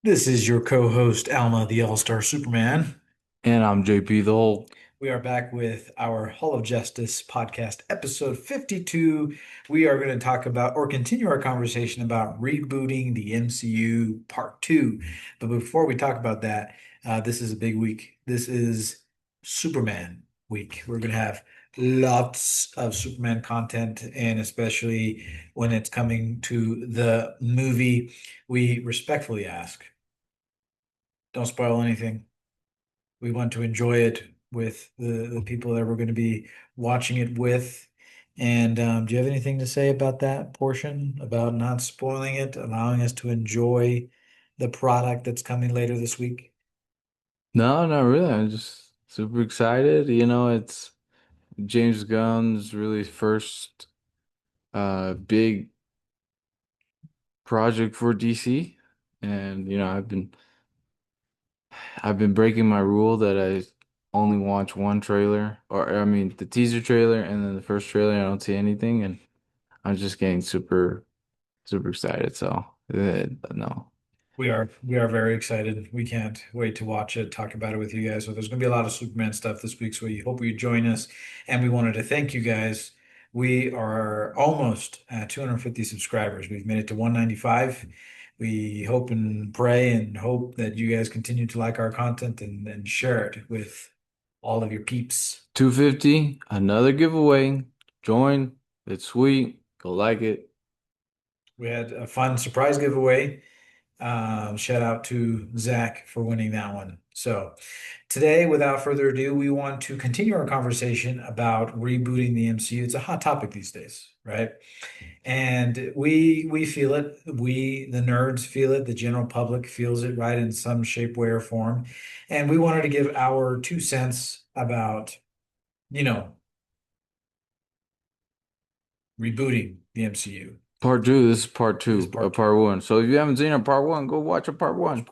This is your co-host, Alma, the All-Star Superman. And I'm JP the whole. We are back with our Hall of Justice podcast, episode 52. We are going to talk about or continue our conversation about rebooting the MCU part two. But before we talk about that, this is a big week. This is Superman week. We're going to have lots of Superman content, and especially when it's coming to the movie, we respectfully ask, don't spoil anything. We want to enjoy it with the people that we're going to be watching it with. And do you have anything to say about that portion, about not spoiling it, allowing us to enjoy the product that's coming later this week? No, not really. I'm just super excited. It's James Gunn's really first big project for DC. And I've been breaking my rule that I only watch one trailer, or I mean the teaser trailer and then the first trailer. I don't see anything, and I'm just getting super excited. So no. We are very excited. We can't wait to watch it, talk about it with you guys. So there's going to be a lot of Superman stuff this week. So we hope you join us. And we wanted to thank you guys. We are almost at 250 subscribers. We've made it to 195. We hope and pray and hope that you guys continue to like our content and share it with all of your peeps. 250, another giveaway. Join. It's sweet. Go like it. We had a fun surprise giveaway. Shout out to Zach for winning that one. So today, without further ado, we want to continue our conversation about rebooting the MCU. It's a hot topic these days, right? And we feel it. We, the nerds, feel it. The general public feels it, right, in some shape, way, or form. And we wanted to give our 2 cents about, you know, rebooting the MCU. Part two, this is part This is two of part two. part one. So if you haven't seen our part one, go watch our part one.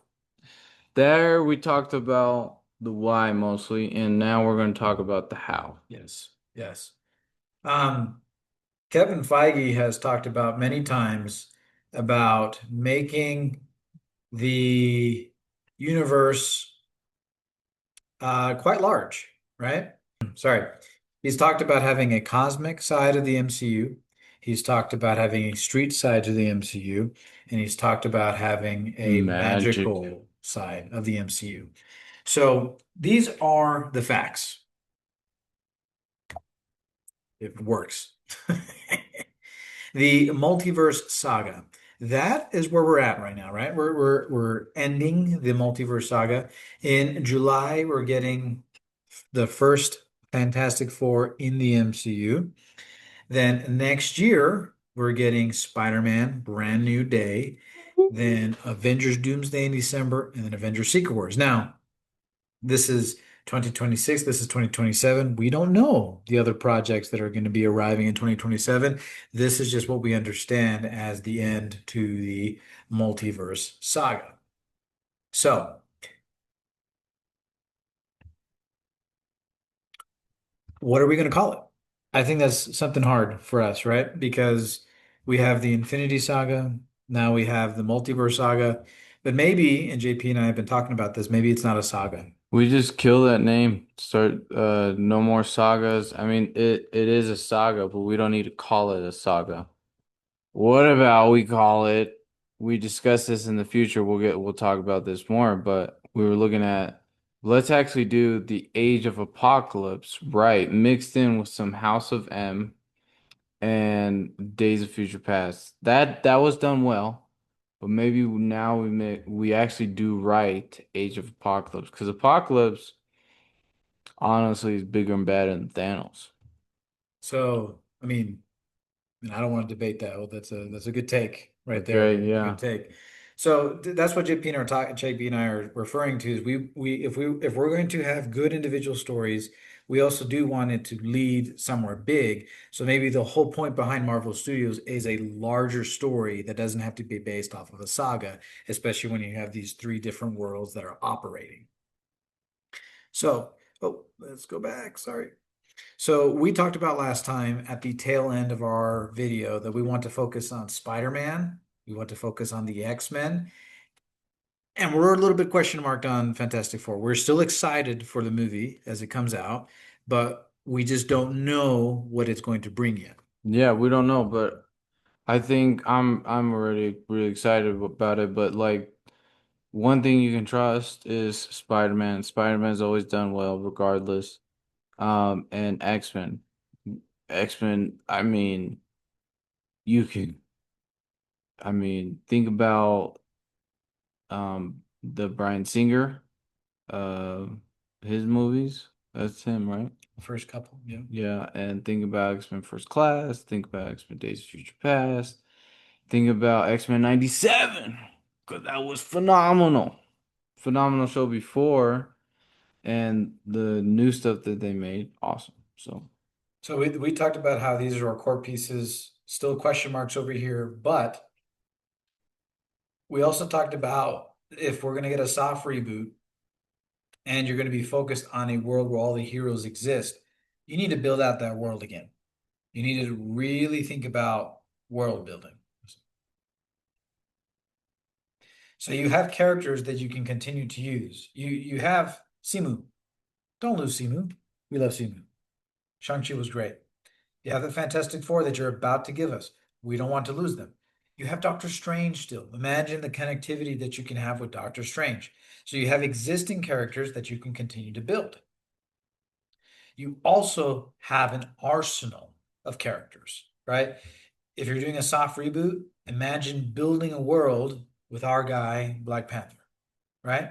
There we talked about the why mostly, and now we're going to talk about the how. Yes, yes. Um, Kevin Feige has talked about many times about making the universe quite large, right? Sorry. He's talked about having a cosmic side of the MCU. He's talked about having a street side to the MCU, and he's talked about having a Magic. magical side of the MCU. So these are the facts. It works. The multiverse saga. That is where we're at right now, right? We're ending the multiverse saga. In July, we're getting the first Fantastic Four in the MCU. Then next year, we're getting Spider-Man Brand New Day, then Avengers Doomsday in December, and then Avengers Secret Wars. Now, this is 2026. This is 2027. We don't know the other projects that are going to be arriving in 2027. This is just what we understand as the end to the multiverse saga. So, what are we going to call it? I think that's something hard for us, right? Because we have the Infinity Saga, now we have the Multiverse Saga, but maybe, and JP and I have been talking about this, maybe it's not a saga. We just kill that name. Start no more sagas. I mean it is a saga, but we don't need to call it a saga. What about we call it? We discuss this in the future. We'll talk about this more, but we were looking at let's actually do the Age of Apocalypse, right, mixed in with some House of M and Days of Future Past. That was done well, but maybe now we actually do right Age of Apocalypse because Apocalypse honestly is bigger and badder than Thanos. So, I mean, and I don't want to debate that. Well, that's a good take right there. Okay, It's a good yeah. take. So that's what JP and are talking. JP and I are referring to is if we're going to have good individual stories, we also do want it to lead somewhere big. So maybe the whole point behind Marvel Studios is a larger story that doesn't have to be based off of a saga, especially when you have these three different worlds that are operating. So, oh, let's go back. Sorry. So we talked about last time at the tail end of our video that we want to focus on Spider-Man. We want to focus on the X-Men. And we're a little bit question marked on Fantastic Four. We're still excited for the movie as it comes out, but we just don't know what it's going to bring yet. Yeah, we don't know, but I think I'm already really excited about it. But like one thing you can trust is Spider-Man. Spider-Man's always done well regardless. And X-Men. X-Men, you can think about the Bryan Singer, uh his movies. That's him, right? The first couple, yeah. Yeah, and think about X-Men First Class, think about X-Men Days of Future Past, think about X-Men 97, because that was phenomenal. Phenomenal show before, and the new stuff that they made, awesome. So, So we talked about how these are our core pieces, still question marks over here, but we also talked about if we're going to get a soft reboot and you're going to be focused on a world where all the heroes exist, you need to build out that world again. You need to really think about world building. So you have characters that you can continue to use. You have Simu. Don't lose Simu. We love Simu. Shang-Chi was great. You have the Fantastic Four that you're about to give us. We don't want to lose them. You have Doctor Strange still. Imagine the connectivity that you can have with Doctor Strange. So you have existing characters that you can continue to build. You also have an arsenal of characters, right? If you're doing a soft reboot, imagine building a world with our guy, Black Panther, right?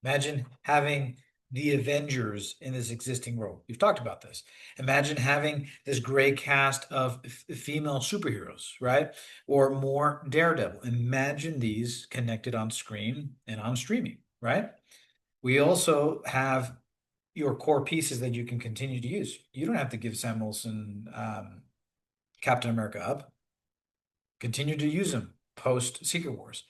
Imagine having the Avengers in this existing world. We've talked about this. Imagine having this gray cast of female superheroes, right? Or more Daredevil. Imagine these connected on screen and on streaming, right? We also have your core pieces that you can continue to use. You don't have to give Sam Wilson Captain America up. Continue to use them post Secret Wars.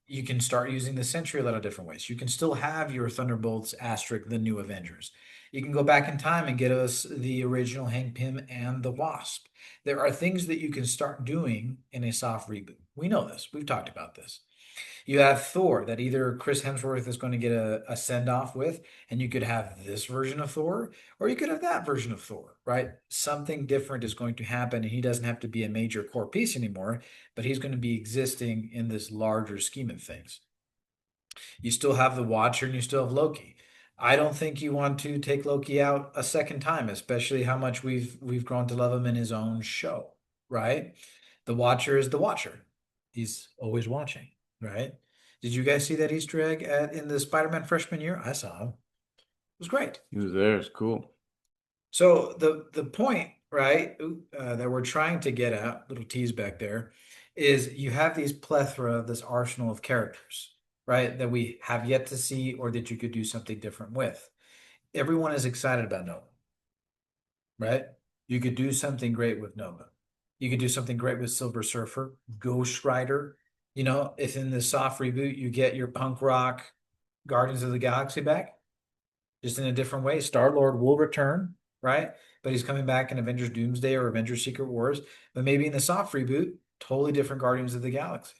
You can start using the Sentry a lot of different ways. You can still have your Thunderbolts asterisk the new Avengers. You can go back in time and get us the original Hank Pym and the Wasp. There are things that you can start doing in a soft reboot. We know this. We've talked about this. You have Thor that either Chris Hemsworth is going to get a send off with, and you could have this version of Thor, or you could have that version of Thor, right? Something different is going to happen, and he doesn't have to be a major core piece anymore, but he's going to be existing in this larger scheme of things. You still have the Watcher and you still have Loki. I don't think you want to take Loki out a second time, especially how much we've grown to love him in his own show, right? The Watcher is the Watcher. He's always watching, right? Did you guys see that Easter egg in the Spider-Man freshman year? I saw him. It was great. he was there, it's cool. So the point, right, that we're trying to get at, little tease back there, is you have these plethora, this arsenal of characters, right, that we have yet to see or that you could do something different with. Everyone is excited about Nova, right? You could do something great with Nova. You could do something great with Silver Surfer, Ghost Rider. You know, if in the soft reboot you get your punk rock Guardians of the Galaxy back, just in a different way. Star-Lord will return, right? But he's coming back in Avengers Doomsday or Avengers Secret Wars. But maybe in the soft reboot, totally different Guardians of the Galaxy.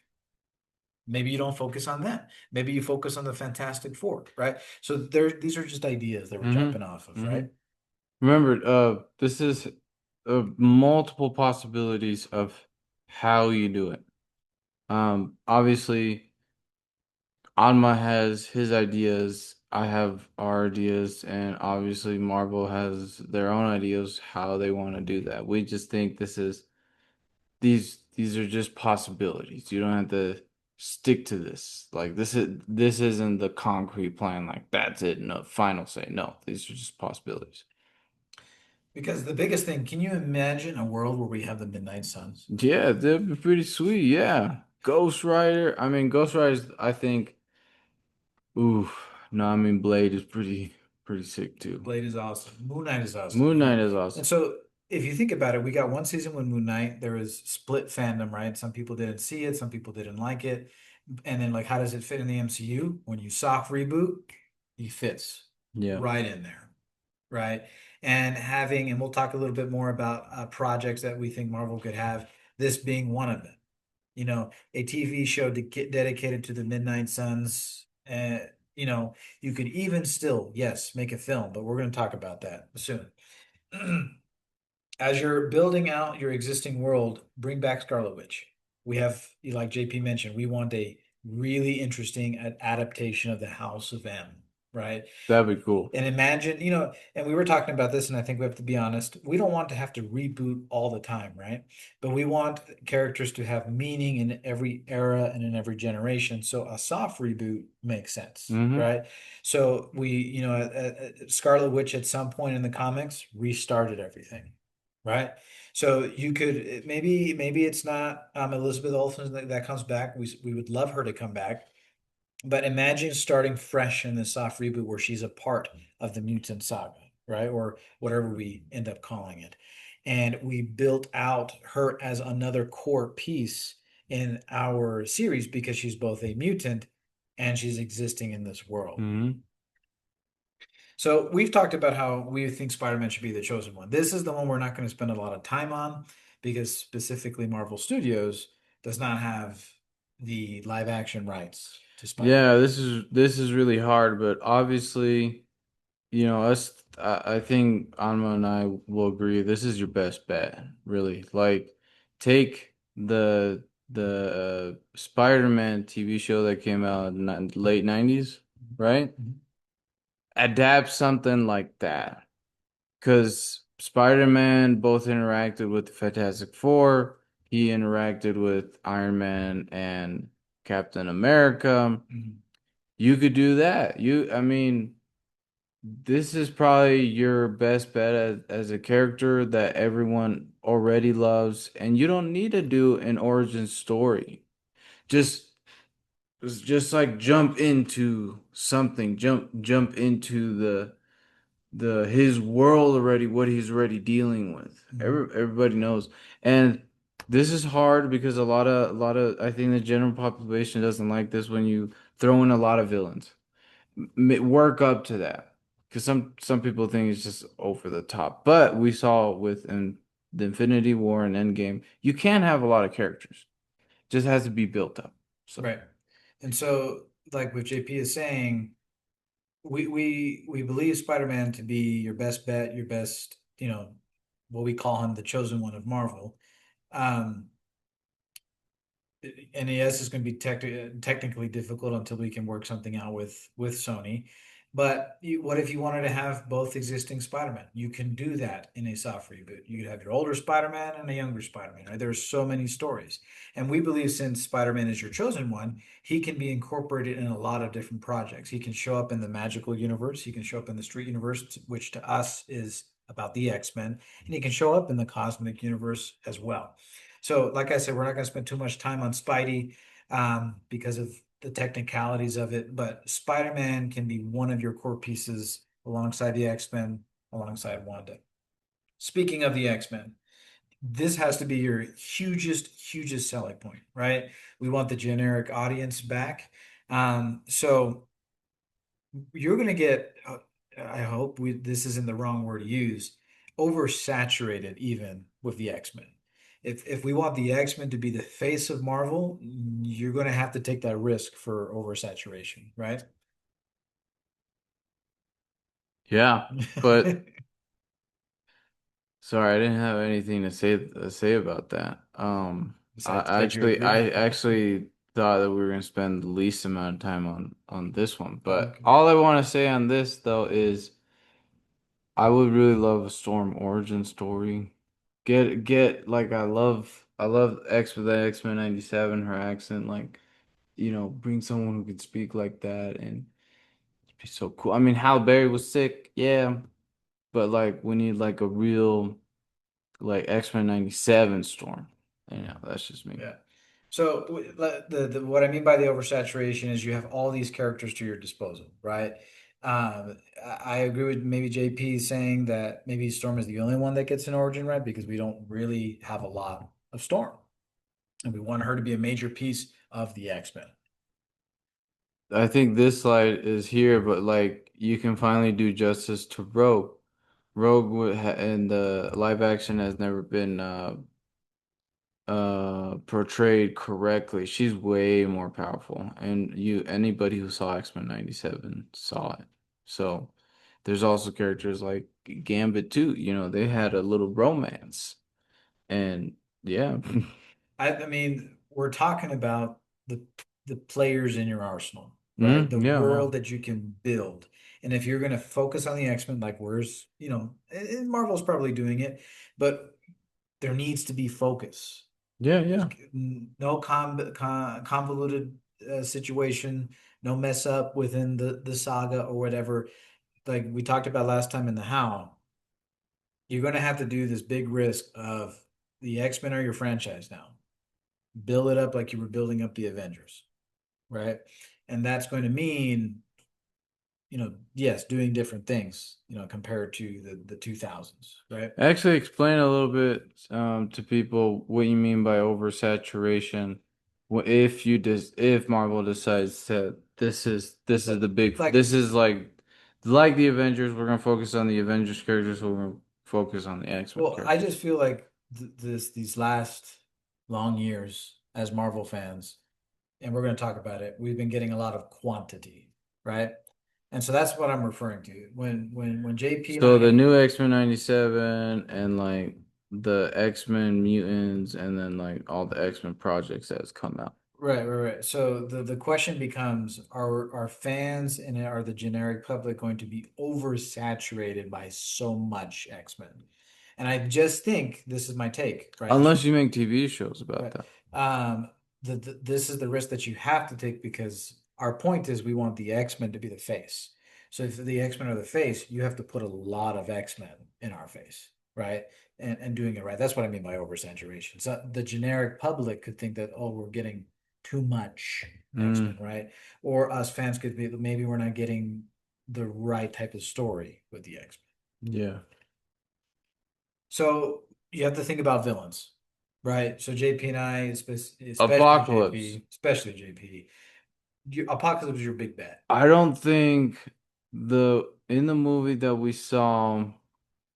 Maybe you don't focus on them. Maybe you focus on the Fantastic Four, right? So these are just ideas that we're jumping off of, Mm-hmm. right? Remember, this is multiple possibilities of how you do it. Obviously, Alma has his ideas, I have our ideas, and obviously Marvel has their own ideas how they want to do that. We just think these are just possibilities. You don't have to stick to this. Like this isn't the concrete plan, like that's it, no final say. No, these are just possibilities. Because the biggest thing, can you imagine a world where we have the Midnight Suns? Yeah, that'd be pretty sweet. Yeah. Ghost Rider. Ghost Rider's, I think, ooh, no, Blade is pretty sick too. Blade is awesome. Moon Knight is awesome, Moon you Knight know. is And awesome. so if you think about it, we got one season with Moon Knight. There was split fandom, right? Some people didn't see it, some people didn't like it. And then like how does it fit in the MCU? When you soft reboot, he fits Yeah. right in there, right? And we'll talk a little bit more about projects that we think Marvel could have, this being one of them. You know, a TV show to get dedicated to the Midnight Suns And you know, you could even still, yes, make a film, but we're going to talk about that soon. As you're building out your existing world, bring back Scarlet Witch. We have, like JP mentioned, we want a really interesting adaptation of the House of M, right? That'd be cool. And imagine, and we were talking about this, and I think we have to be honest, we don't want to have to reboot all the time, right? But we want characters to have meaning in every era and in every generation. So a soft reboot makes sense, Hmm. right? So Scarlet Witch at some point in the comics restarted everything, right? So you could maybe it's not Elizabeth Olsen that comes back. We would love her to come back, but imagine starting fresh in the soft reboot where she's a part of the Mutant Saga, right? Or whatever we end up calling it. And we built out her as another core piece in our series because she's both a mutant and she's existing in this world. Hmm. So we've talked about how we think Spider-Man should be the chosen one. This is the one we're not going to spend a lot of time on because specifically Marvel Studios does not have the live action rights to Spider-Man. Yeah, this is really hard, but obviously, us. I think Anma and I will agree. This is your best bet, really. Like, take the Spider-Man TV show that came out in the late '90s, right? Mhm. Adapt something like that. Because Spider-Man both interacted with the Fantastic Four. He interacted with Iron Man and Captain America. Mhm. You could do that. I mean, this is probably your best bet as a character that everyone already loves, and you don't need to do an origin story. Just just like jump into something, jump into the his world already, what he's already dealing with. Mhm. Everybody knows. And this is hard because a lot of I think the general population doesn't like this when you throw in a lot of villains. Work up to that. Because some people think it's just over the top. But we saw the Infinity War and Endgame, you can have a lot of characters. Just has to be built up. So Right. And so, like what JP is saying, we believe Spider-Man to be your best bet, your best, what we call him the chosen one of Marvel. Um, NES is going to be technically difficult until we can work something out with Sony. But what if you wanted to have both existing Spider-Man? You can do that in a soft reboot. You could have your older Spider-Man and a younger Spider-Man, right? There's so many stories. And we believe since Spider-Man is your chosen one, he can be incorporated in a lot of different projects. He can show up in the magical universe, he can show up in the street universe, which to us is about the X-Men, and he can show up in the cosmic universe as well. So, like I said, we're not going to spend too much time on Spidey because of the technicalities of it, but Spider-Man can be one of your core pieces alongside the X-Men, alongside Wanda. Speaking of the X-Men, this has to be your hugest selling point, right? We want the generic audience back. So you're going to get, I hope this isn't the wrong word to use, oversaturated even with the X-Men. If we want the X-Men to be the face of Marvel, you're going to have to take that risk for oversaturation, right? yeah. But sorry, I didn't have anything to say about that. Besides I that you actually agree. I actually thought that we were gonna spend the least amount of time on this one. But Okay. all I want to say on this though is I would really love a Storm origin story. Get like I love X-Men 97, her accent, like bring someone who could speak like that and it'd be so cool. I mean, Halle Berry was sick, yeah, but like we need like a real like X-Men 97 Storm. That's just me. Yeah. So the what I mean by the oversaturation is you have all these characters to your disposal, right? I agree with maybe JP saying that maybe Storm is the only one that gets an origin, right? Because we don't really have a lot of Storm, and we want her to be a major piece of the X-Men. I think this slide is here, but like you can finally do justice to Rogue. Rogue in the live action has never been portrayed correctly, she's way more powerful. And anybody who saw X-Men 97 saw it. So there's also characters like Gambit too, they had a little romance. And yeah. I mean, we're talking about the players in your arsenal, right? The Yeah, world well. that you can build. And if you're going to focus on the X-Men, like where's, and Marvel's probably doing it, but there needs to be focus. Yeah, There's yeah. no convoluted situation, no mess up within the saga or whatever. Like we talked about last time in the How, you're going to have to do this big risk of the X-Men are your franchise now. Build it up like you were building up the Avengers, right? And that's going to mean, yes, doing different things, compared to the 2000s, right? Actually, explain a little bit to people what you mean by oversaturation. If Marvel decides that this is the big Like, this is like the Avengers, we're gonna focus on the Avengers characters, so we're gonna focus on the X-Men well, I just characters. feel like these last long years as Marvel fans, and we're going to talk about it, we've been getting a lot of quantity, right? And so that's what I'm referring to. When JP and So the I new X-Men 97 and like the X-Men mutants and then like all the X-Men projects that's come out. Right, right, right. So the question becomes, are fans and are the generic public going to be oversaturated by so much X-Men? And I just think this is my take, right? Unless you make TV shows about Right. that. Um, this is the risk that you have to take because our point is we want the X-Men to be the face. So if the X-Men are the face, you have to put a lot of X-Men in our face, right? And doing it right. That's what I mean by oversaturation. So the generic public could think that, oh, we're getting too much X-Men, Mm, right? Or us fans could be maybe we're not getting the right type of story with the X-Men. yeah. So you have to think about villains, right? So JP and I, Apocalypse. Especially JP, Apocalypse is your big bet. I don't think the in the movie that we saw,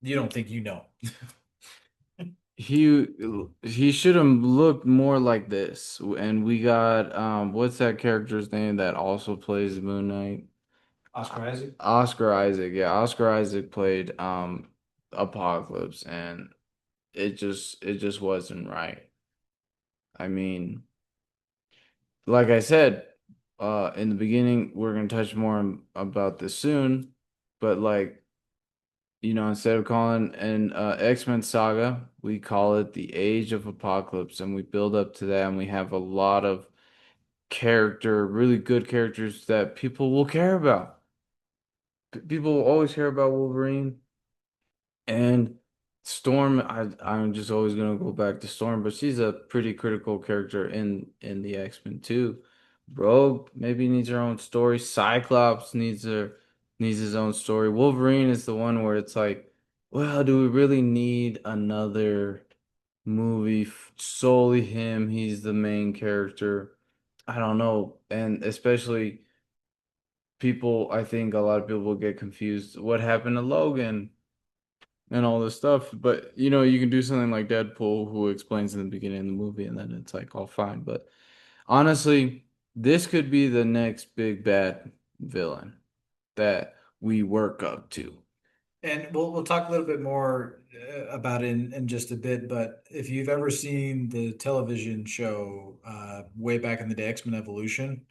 You don't think you know. he he should have looked more like this. And we got what's that character's name that also plays Moon Knight? Oscar Isaac? Oscar Isaac. Yeah, Oscar Isaac played Apocalypse and it just wasn't right. I mean, like I said, in the beginning, we're gonna touch more about this soon, but like, instead of calling an X-Men saga, we call it the Age of Apocalypse, and we build up to that, and we have a lot of really good characters that people will care about. People will always care about Wolverine. And Storm, I'm just always gonna go back to Storm, but she's a pretty critical character in the X-Men too. Rogue maybe needs her own story. Cyclops needs his own story. Wolverine is the one where it's like, well, do we really need another movie solely him? He's the main character. I don't know, and especially I think a lot of people will get confused. What happened to Logan? And all this stuff. But you can do something like Deadpool, who explains in the beginning of the movie, and then it's like all fine. But honestly, this could be the next big bad villain that we work up to. And we'll talk a little bit more about it in just a bit. But if you've ever seen the television show way back in the day, X-Men Evolution,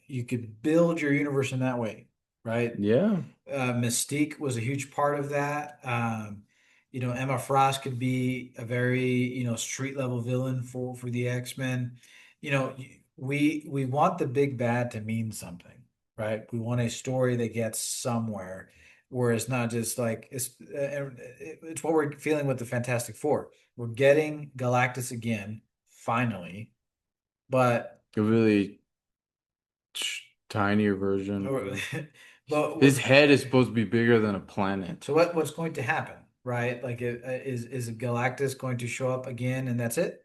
you could build your universe in that way, right? Yeah. Mystique was a huge part of that. Emma Frost could be a very, street level villain for the X-Men. We want the big bad to mean something, right? We want a story that gets somewhere where it's not just like it's what we're feeling with the Fantastic Four. We're getting Galactus again, finally, but A really tinier version. but His head is supposed to be bigger than a planet. so what's going to happen, right? Like, is Galactus going to show up again and that's it?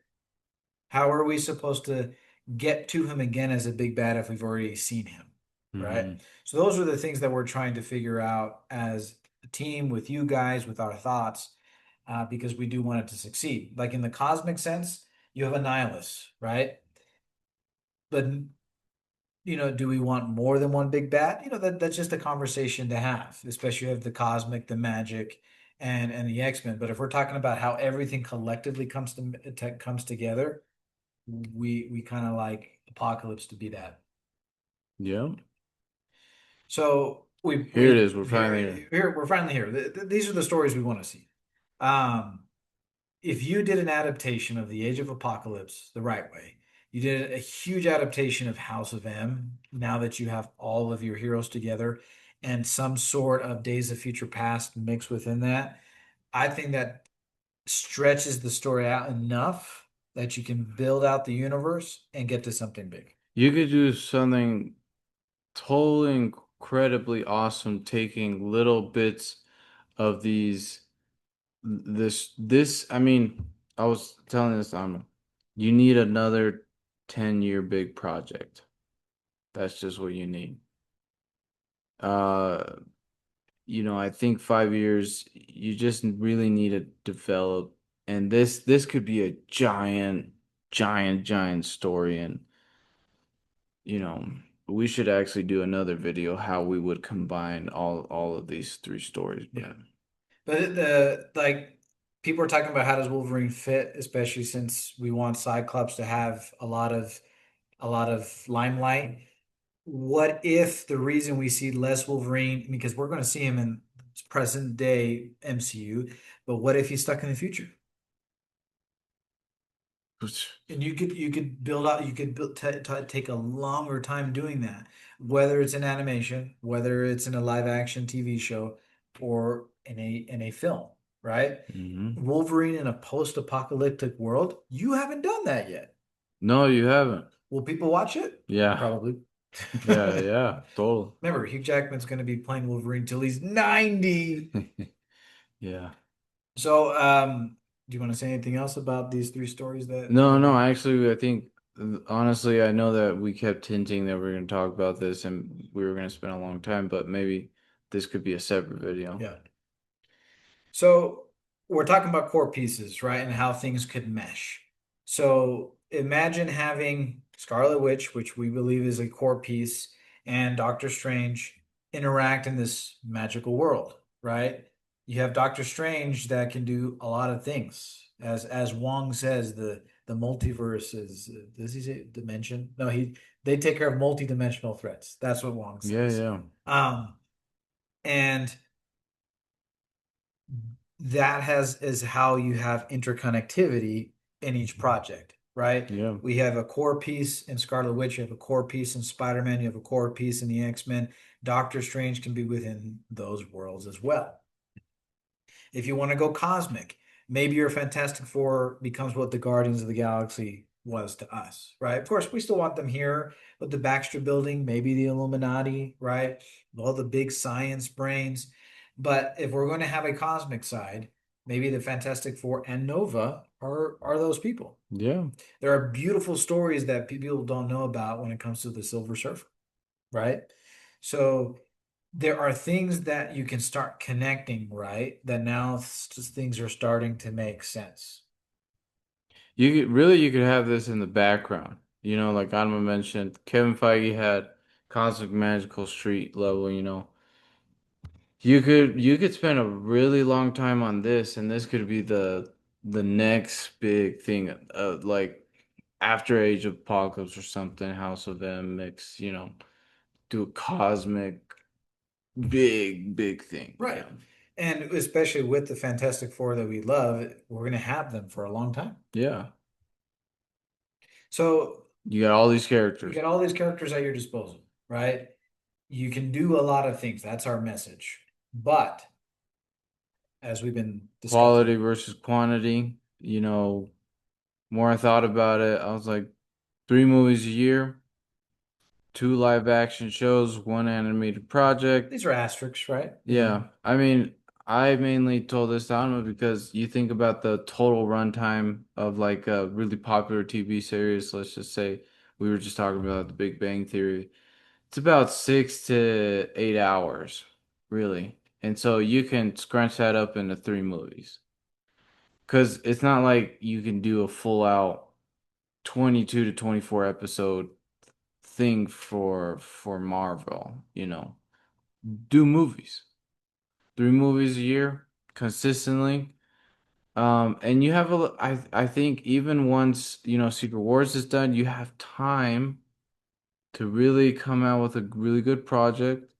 How are we supposed to get to him again as a big bad if we've already seen him, right? Hmm. So those are the things that we're trying to figure out as a team with you guys, with our thoughts. because we do want it to succeed. Like in the cosmic sense, you have a nihilist, right? But do we want more than one big bad? That's just a conversation to have, especially of the cosmic, the magic, and the X-Men. But if we're talking about how everything collectively comes together, we kind of like Apocalypse to be that. Yeah. So Here it we is. We're finally here. we're finally here. These are the stories we want to see. Um, if you did an adaptation of the Age of Apocalypse the right way, you did a huge adaptation of House of M. Now that you have all of your heroes together and some sort of Days of Future Past mixed within that, I think that stretches the story out enough that you can build out the universe and get to something big. You could do something totally incredibly awesome, taking little bits of I mean, I was telling this, you need another 10-year big project. That's just what you need. Uh, I think 5 years, you just really need to develop, and this could be a giant, giant, giant story, and you know, we should actually do another video how we would combine all of these three stories. Yeah. But the like people are talking about how does Wolverine fit, especially since we want Cyclops to have a lot of limelight. What if the reason we see less Wolverine, because we're going to see him in present day MCU, but what if he's stuck in the future? And you could build out, you could take a longer time doing that, whether it's in animation, whether it's in a live action TV show, or in a film, right? Hmm. Wolverine in a post-apocalyptic world, you haven't done that yet. No, you haven't. Will people watch it? Yeah, Probably. yeah, yeah, totally. Remember, Hugh Jackman's going to be playing Wolverine till he's 90. Yeah. So, do you want to say anything else about these three stories No, that no, we? actually, I think honestly, I know that we kept hinting that we're going to talk about this and we were going to spend a long time, but maybe this could be a separate video. Yeah. So we're talking about core pieces, right? And how things could mesh. So imagine having Scarlet Witch, which we believe is a core piece, and Doctor Strange interact in this magical world, right? You have Doctor Strange that can do a lot of things. As Wong says, the multiverse is, does he say dimension? No, they take care of multi-dimensional threats. That's what Wong Yeah, says. yeah, Um, and that has is how you have interconnectivity in each project, right? yeah. We have a core piece in Scarlet Witch, you have a core piece in Spider-Man, you have a core piece in the X-Men. Doctor Strange can be within those worlds as well. If you want to go cosmic, maybe your Fantastic Four becomes what the Guardians of the Galaxy was to us, right? Of course, we still want them here with the Baxter Building, maybe the Illuminati, right? All the big science brains. But if we're going to have a cosmic side, maybe the Fantastic Four and Nova are those people. Yeah. There are beautiful stories that people don't know about when it comes to the Silver Surfer, right? So there are things that you can start connecting, right? That now things are starting to make sense. You could have this in the background. Like Alma mentioned, Kevin Feige had Cosmic Magical Street level, You could spend a really long time on this, and this could be the next big thing, like after Age of Apocalypse or something, House of M mix, do a cosmic big, big thing. Right. And especially with the Fantastic Four that we love, we're going to have them for a long time. Yeah. So You got all these you characters. got all these characters at your disposal, right? You can do a lot of things. That's our message. But as we've been discussing, Quality versus quantity, more I thought about it, I was like, 3 movies a year, two live action shows, one animated project. these are asterisks, right? Yeah, I mean, I mainly told this to Alma because you think about the total runtime of like a really popular TV series. Let's just say we were just talking about The Big Bang Theory. It's about 6 to 8 hours, really. And so you can scrunch that up into 3 movies. because it's not like you can do a full out 22 to 24 episode thing for Marvel, you know. Do movies. 3 movies a year consistently. And you have I think even once, Secret Wars is done, you have time to really come out with a really good project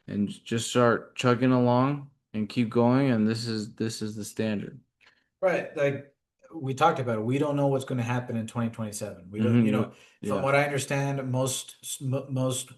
and just start chugging along and keep going, and this is the standard. Right. Like we talked about it. We don't know what's going to happen in 2027. We don't, Mm-hmm. from Yeah. what I understand, most, not most,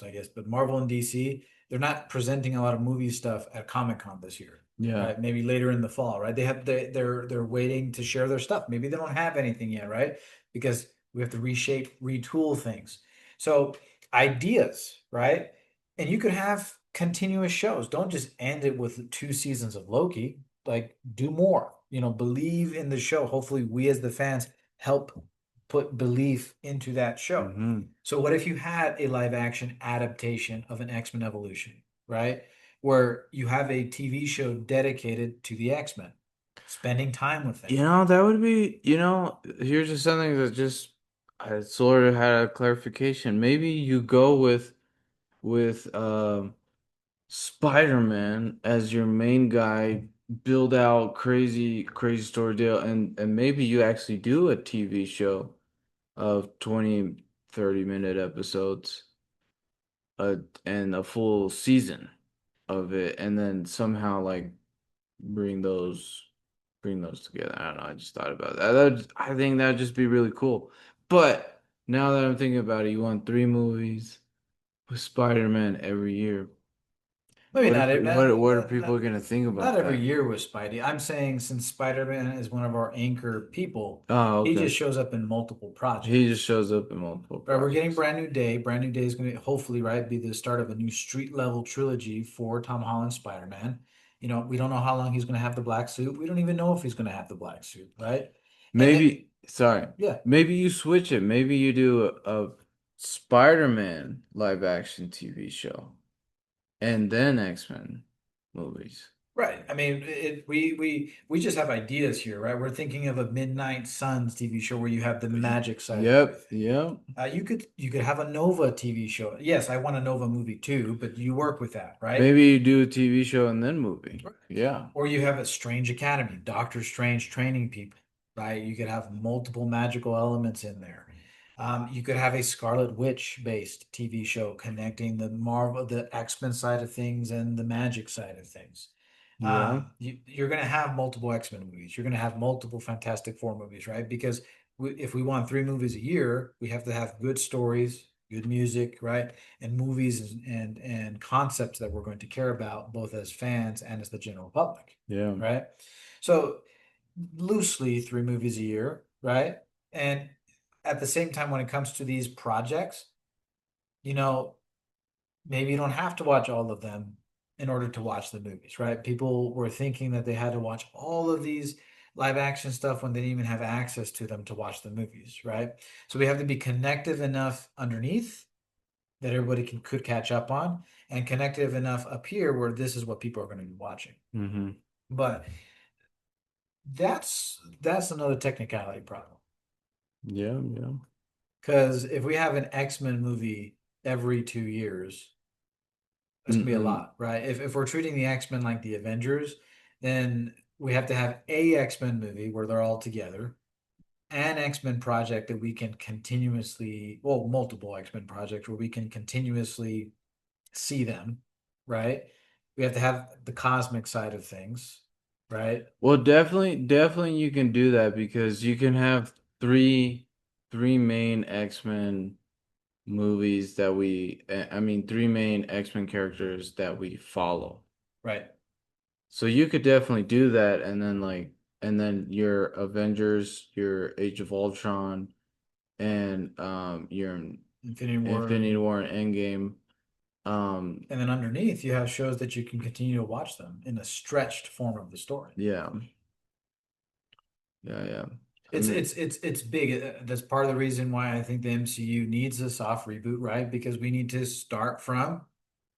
I guess, but Marvel and DC, they're not presenting a lot of movie stuff at Comic-Con this year, Yeah. right? Maybe later in the fall, right? They're waiting to share their stuff. Maybe they don't have anything yet, right? Because we have to reshape, retool things. So ideas, right? And you could have continuous shows. Don't just end it with 2 seasons of Loki. Like do more, believe in the show. Hopefully we as the fans help put belief into that show. Mm-hmm. So what if you had a live action adaptation of an X-Men Evolution, right? Where you have a TV show dedicated to the X-Men, spending time with them. That would be, here's just something that just I sort of had a clarification. Maybe you go with Spider-Man as your main guy, build out crazy, crazy story deal, and maybe you actually do a TV show of 20, 30-minute episodes, uh, and a full season of it, and then somehow like bring those bring those together. I don't know. I just thought about that. I think that'd just be really cool. But now that I'm thinking about it, you want 3 movies with Spider-Man every year. Maybe not, What are people gonna think not about every that? year with Spidey. I'm saying since Spider-Man is one of our anchor people, Oh, he okay. just shows up in multiple He just projects. shows up in multiple Right, we're getting projects. Brand New Day. Brand New Day is going to hopefully, right, be the start of a new street level trilogy for Tom Holland Spider-Man. We don't know how long he's going to have the black suit. We don't even know if he's going to have the black suit, right? And then, Sorry. yeah, Maybe you switch it. Maybe you do a Spider-Man live action TV show and then X-Men movies. right. I mean, we just have ideas here, right? We're thinking of a Midnight Suns TV show where you have the magic side of Yep, everything. yep. You could have a Nova TV show. Yes, I want a Nova movie too, but you work with that, right? Maybe you do a TV show and then movie. Right. Yeah. Or you have a Strange Academy, Doctor Strange training people, right? You could have multiple magical elements in there. You could have a Scarlet Witch based TV show connecting the X-Men side of things and the magic side of things. Yeah. You're going to have multiple X-Men movies. You're going to have multiple Fantastic Four movies, right? Because if we want 3 movies a year, we have to have good stories, good music, right? And movies and concepts that we're going to care about both as fans and as the general public, Yeah. right? So loosely 3 movies a year, right? And at the same time, when it comes to these projects, you know, maybe you don't have to watch all of them in order to watch the movies, right? People were thinking that they had to watch all of these live action stuff when they didn't even have access to them to watch the movies, right? So we have to be connective enough underneath that everybody could catch up on, and connective enough up here where this is what people are going to be watching. Mm-hmm. But that's another technicality problem. Yeah, yeah. Because if we have an X-Men movie every 2 years, that's gonna be a Mm-mm. lot, right? If we're treating the X-Men like the Avengers, then we have to have a X-Men movie where they're all together, an X-Men project that we can continuously, well, multiple X-Men projects where we can continuously see them, right? We have to have the cosmic side of things, right? Well, definitely you can do that because you can have three main X-Men movies that I mean, 3 main X-Men characters that we follow. Right. So you could definitely do that, and then your Avengers, your Age of Ultron, and your Infinity War. Infinity War and Endgame. And then underneath, you have shows that you can continue to watch them in a stretched form of the story. Yeah, yeah, yeah. I It's mean, it's it's it's big. That's part of the reason why I think the MCU needs a soft reboot, right? Because we need to start from,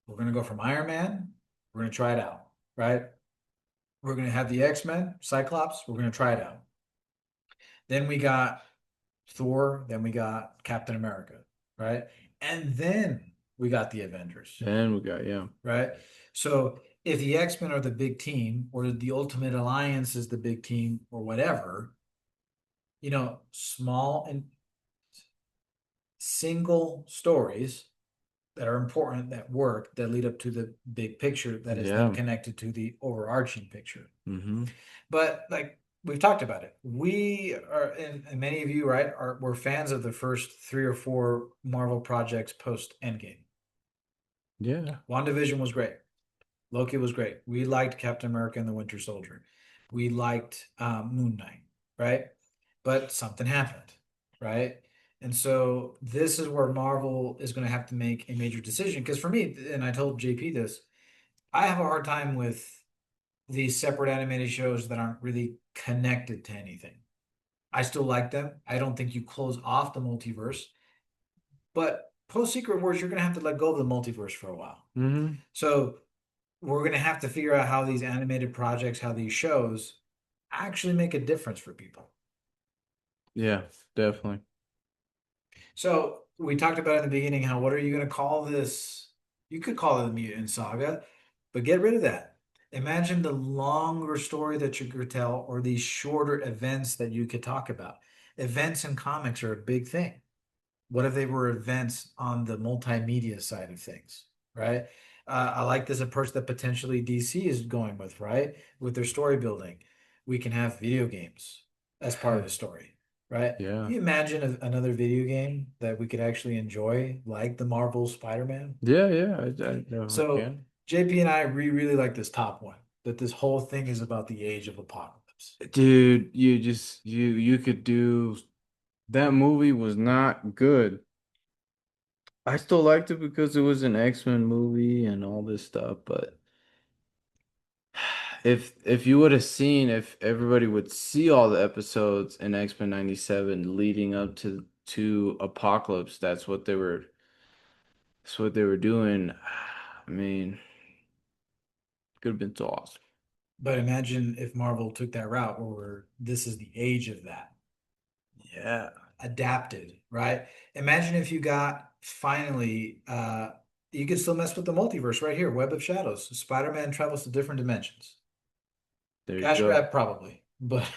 we're gonna go from Iron Man, we're gonna try it out, right? We're gonna have the X-Men, Cyclops. We're gonna try it out. Then we got Thor. Then we got Captain America, right? And then we got the Avengers, And we got, yeah. right? So if the X-Men are the big team, or the Ultimate Alliance is the big team, or whatever, small and single stories that are important, that work, that lead up to the big picture that is then Yeah. connected to the overarching picture. Mm-hmm. But like we've talked about it, we are, and many of you, right, we're fans of the first three or four Marvel projects post Endgame. Yeah. WandaVision was great. Loki was great. We liked Captain America and the Winter Soldier. We liked Moon Knight, right? But something happened, right? And so this is where Marvel is going to have to make a major decision. Because for me, and I told JP this, I have a hard time with these separate animated shows that aren't really connected to anything. I still like them. I don't think you close off the multiverse, but post Secret Wars, you're going to have to let go of the multiverse for a while. Mm-hmm. So we're going to have to figure out how these animated projects, how these shows actually make a difference for people. Yeah, definitely. So we talked about in the beginning how what are you going to call this? You could call it the Mutant Saga, but get rid of that. Imagine the longer story that you could tell or these shorter events that you could talk about. Events in comics are a big thing. What if they were events on the multimedia side of things, right? I like this approach that potentially DC is going with, right? With their story building. We can have video games as part of the story, right? Yeah. Can you imagine another video game that we could actually enjoy, like the Marvel Spider-Man? Yeah, yeah, I definitely So can. JP and I really like this top one, that this whole thing is about the age of apocalypse. Dude, you could do that movie was not good. I still liked it because it was an X-Men movie and all this stuff, but if you would have seen if everybody would see all the episodes in X-Men 97 leading up to Apocalypse, that's what they were doing. I mean, could have been so awesome. But imagine if Marvel took that route where this is the age of that. Yeah. Adapted, right? Imagine if you got finally you could still mess with the multiverse right here, Web of Shadows. Spider-Man travels to different dimensions. There you Cash go. grab probably, but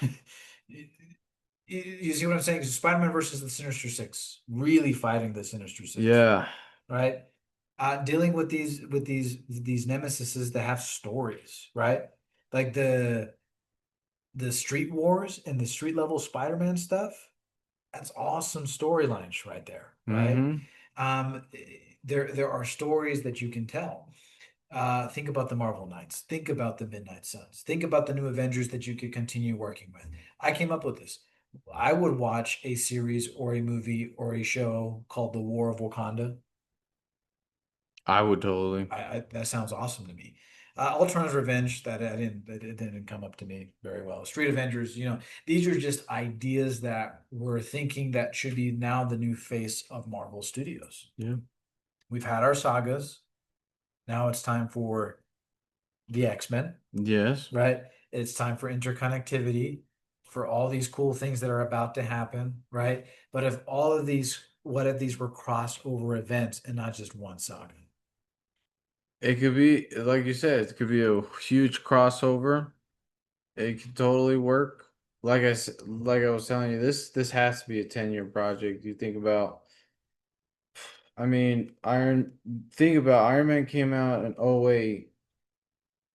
you see what I'm saying? Spider-Man versus the Sinister Six, really fighting the Sinister Six, Yeah. right? Dealing with these nemesises that have stories, right? Like the street wars and the street level Spider-Man stuff. That's awesome storylines right there, right? Mm-hmm. Um, there are stories that you can tell. Think about the Marvel Knights. Think about the Midnight Suns. Think about the new Avengers that you could continue working with. I came up with this. I would watch a series or a movie or a show called The War of Wakanda. I would totally. That sounds awesome to me. Ultron's Revenge, that didn't come up to me very well. Street Avengers, these are just ideas that we're thinking that should be now the new face of Marvel Studios. Yeah. We've had our sagas. Now it's time for the X-Men, Yes. right? It's time for interconnectivity, for all these cool things that are about to happen, right? But what if these were crossover events and not just one saga? It could be, like you said, it could be a huge crossover. It could totally work. Like I was telling you, this has to be a 10-year project. You think about, I mean, think about Iron Man came out in '08,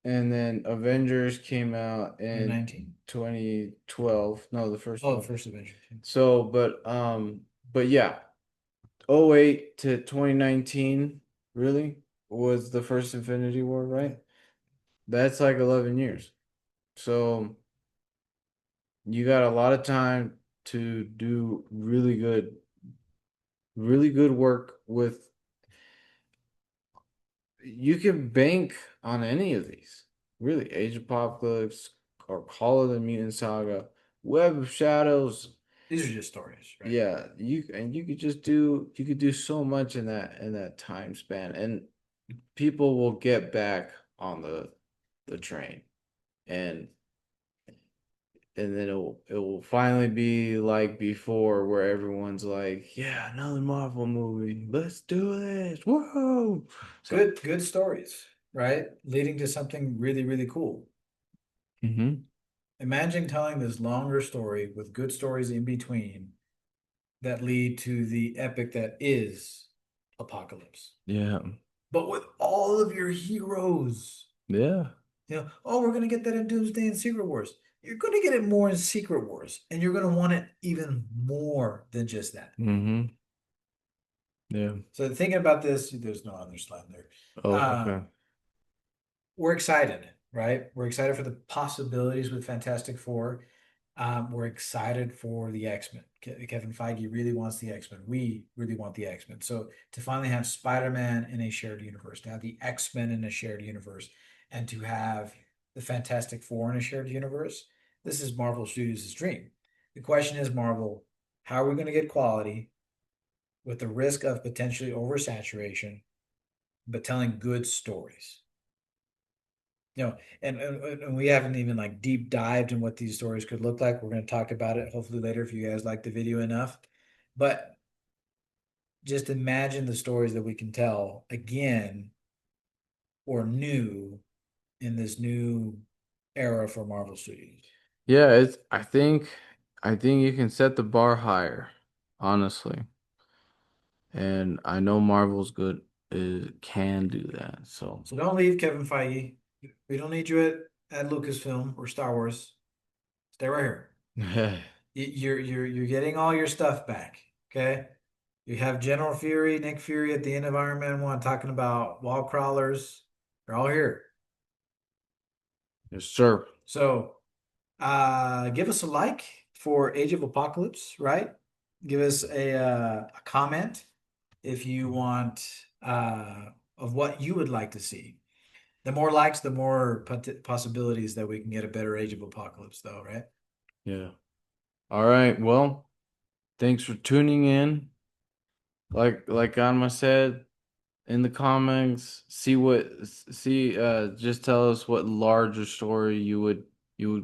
and then Avengers came out in 2019. 2012. No, the first Oh, the one. first Avengers. So, but yeah, '08 to 2019 really was the first Infinity War, Yeah. right? That's like 11 years. So you got a lot of time to do really good work with. You can bank on any of these. Really, Age of Apocalypse or Call of the Mutant Saga, Web of Shadows. These are just stories, right? Yeah, you could do so much in that time span, and people will get back on the train. and then it will finally be like before, where everyone's like, yeah, another Marvel movie, let's do this, whoa. So Good stories, right? Leading to something really, really cool. mhm. Imagine telling this longer story with good stories in between that lead to the epic that is Apocalypse. Yeah, But with all of your heroes. yeah. Oh, we're gonna get that in Doomsday and Secret Wars. You're gonna get it more in Secret Wars, and you're gonna want it even more than just that. Mm-hmm. Yeah. So thinking about this, there's no other slide there. Oh, Uh, okay. we're excited, right? We're excited for the possibilities with Fantastic Four. We're excited for the X-Men. Kevin Feige really wants the X-Men. We really want the X-Men. So to finally have Spider-Man in a shared universe, to have the X-Men in a shared universe, and to have the Fantastic Four in a shared universe, this is Marvel Studios' dream. The question is, Marvel, how are we going to get quality with the risk of potentially oversaturation, but telling good stories? And we haven't even like deep dived in what these stories could look like. We're going to talk about it hopefully later if you guys like the video enough. But just imagine the stories that we can tell again or new in this new era for Marvel Studios. Yeah, I think you can set the bar higher, honestly. And I know Marvel's good can do that. So So don't leave, Kevin Feige. We don't need you at Lucasfilm or Star Wars. Stay right here. You're getting all your stuff back. Okay. You have General Fury, Nick Fury at the end of Iron Man 1 talking about wall crawlers. They're all here. yes, sir. So give us a like for Age of Apocalypse, right? Give us a comment if you want of what you would like to see. The more likes, the more possibilities that we can get a better Age of Apocalypse, though, right? Yeah. All right. Well, thanks for tuning in. Like Alma said in the comments, just tell us what larger story you would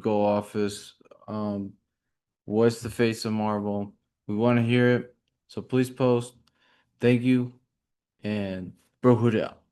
go off as. What's the face of Marvel? We want to hear it. So please post. Thank you and bro hood out.